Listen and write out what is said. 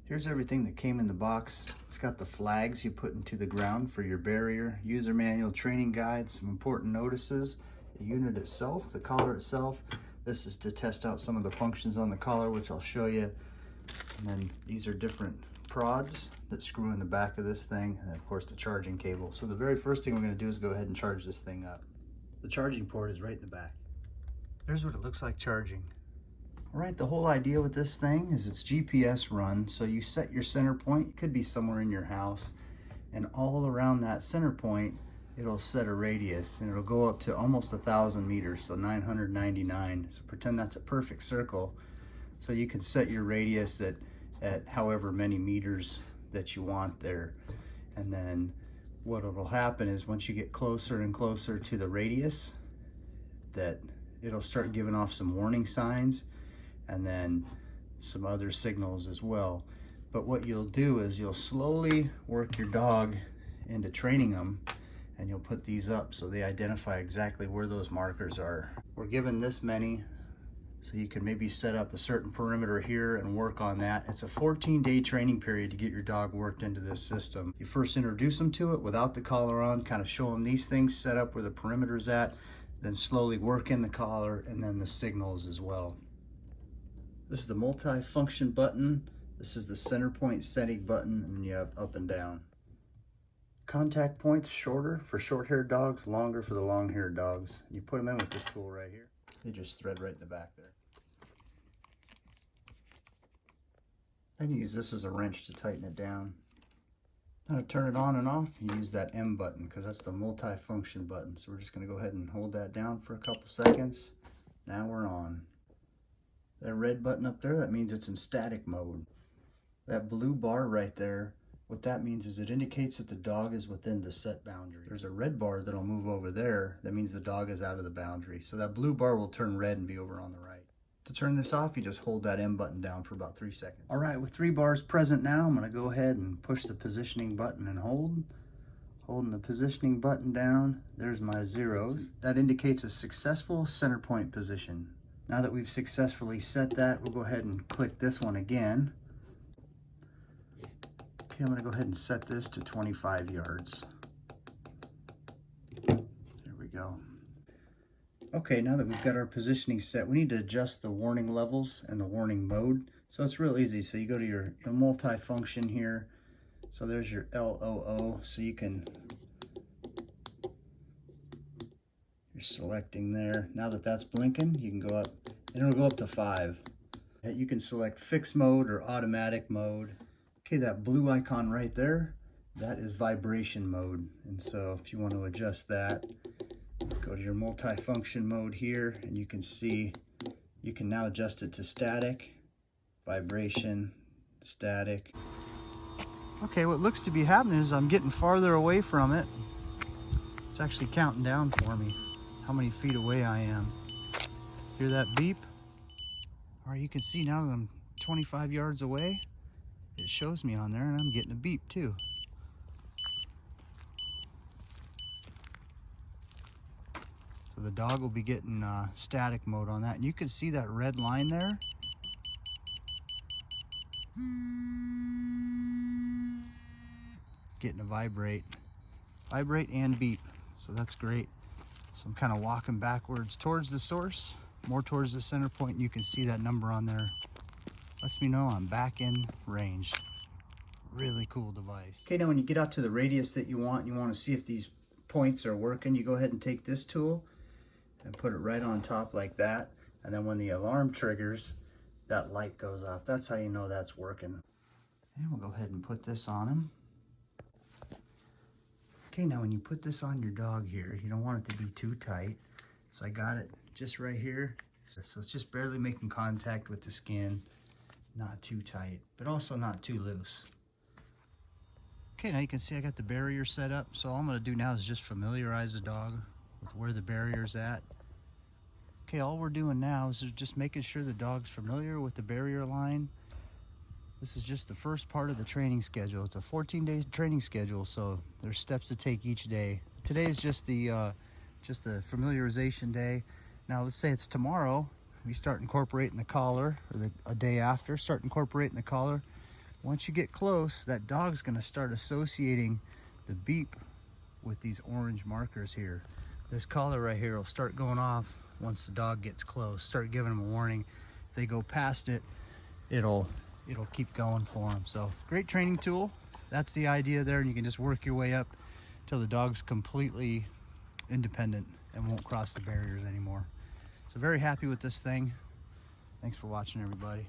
Here's everything that came in the box. It's got the flags you put into the ground for your barrier, user manual, training guide, some important notices, the unit itself, the collar itself. This is to test out some of the functions on the collar, which I'll show you. And then these are different prods that screw in the back of this thing, and of course the charging cable. So the very first thing we're going to do is go ahead and charge this thing up. The charging port is right in the back. Here's what it looks like charging. All right, the whole idea with this thing is it's GPS run, so you set your center point. It could be somewhere in your house, and all around that center point it'll set a radius, and it'll go up to almost 1,000 meters, so 999. So pretend that's a perfect circle. So you can set your radius at however many meters that you want there. And then what will happen is once you get closer and closer to the radius, that it'll start giving off some warning signs and then some other signals as well. But what you'll do is you'll slowly work your dog into training them, and you'll put these up so they identify exactly where those markers are. We're given this many, so you can maybe set up a certain perimeter here and work on that. It's a 14-day training period to get your dog worked into this system. You first introduce them to it without the collar on, kind of show them these things, set up where the perimeter's at, then slowly work in the collar and then the signals as well. This is the multi-function button. This is the center point setting button, and then you have up and down. Contact points shorter for short-haired dogs, longer for the long-haired dogs. You put them in with this tool right here. They just thread right in the back there. Then you use this as a wrench to tighten it down. Now to turn it on and off, you use that M button because that's the multi-function button. So we're just going to go ahead and hold that down for a couple seconds. Now we're on. That red button up there, that means it's in static mode. That blue bar right there, what that means is it indicates that the dog is within the set boundary. There's a red bar that'll move over there. That means the dog is out of the boundary. So that blue bar will turn red and be over on the right. To turn this off, you just hold that M button down for about 3 seconds. All right, with 3 bars present now, I'm gonna go ahead and push the positioning button and hold. Holding the positioning button down, there's my zeros. That indicates a successful center point position. Now that we've successfully set that, we'll go ahead and click this one again. Okay, I'm gonna go ahead and set this to 25 yards. There we go. Okay, now that we've got our positioning set, we need to adjust the warning levels and the warning mode. So it's real easy. So you go to your multi-function here. So there's your LOO. So you're selecting there. Now that that's blinking, you can go up, and it'll go up to 5. You can select fixed mode or automatic mode. Okay, that blue icon right there, that is vibration mode. And so if you want to adjust that, go to your multi-function mode here, and you can see you can now adjust it to static, vibration, static. Okay, what looks to be happening is I'm getting farther away from it. It's actually counting down for me how many feet away I am. Hear that beep? All right, you can see now that I'm 25 yards away. It shows me on there, and I'm getting a beep too. So the dog will be getting static mode on that. And you can see that red line there. Getting a vibrate and beep. So that's great. So I'm kind of walking backwards towards the source, more towards the center point, and you can see that number on there. Lets me know I'm back in range. Really cool device. Okay, now when you get out to the radius that you want to see if these points are working, you go ahead and take this tool and put it right on top like that. And then when the alarm triggers, that light goes off. That's how you know that's working. And we'll go ahead and put this on him. Okay, now when you put this on your dog here, you don't want it to be too tight. So I got it just right here. So it's just barely making contact with the skin. Not too tight, but also not too loose. Okay, now you can see I got the barrier set up. So all I'm gonna do now is just familiarize the dog with where the barrier's at. Okay, all we're doing now is just making sure the dog's familiar with the barrier line. This is just the first part of the training schedule. It's a 14-day training schedule, so there's steps to take each day. Today is just the familiarization day. Now let's say it's tomorrow. We start incorporating the collar, or a day after, start incorporating the collar. once you get close, that dog's gonna start associating the beep with these orange markers here. This collar right here will start going off once the dog gets close. Start giving them a warning. If they go past it, it'll keep going for them. So great training tool. That's the idea there, and you can just work your way up till the dog's completely independent and won't cross the barriers anymore. So very happy with this thing. Thanks for watching, everybody.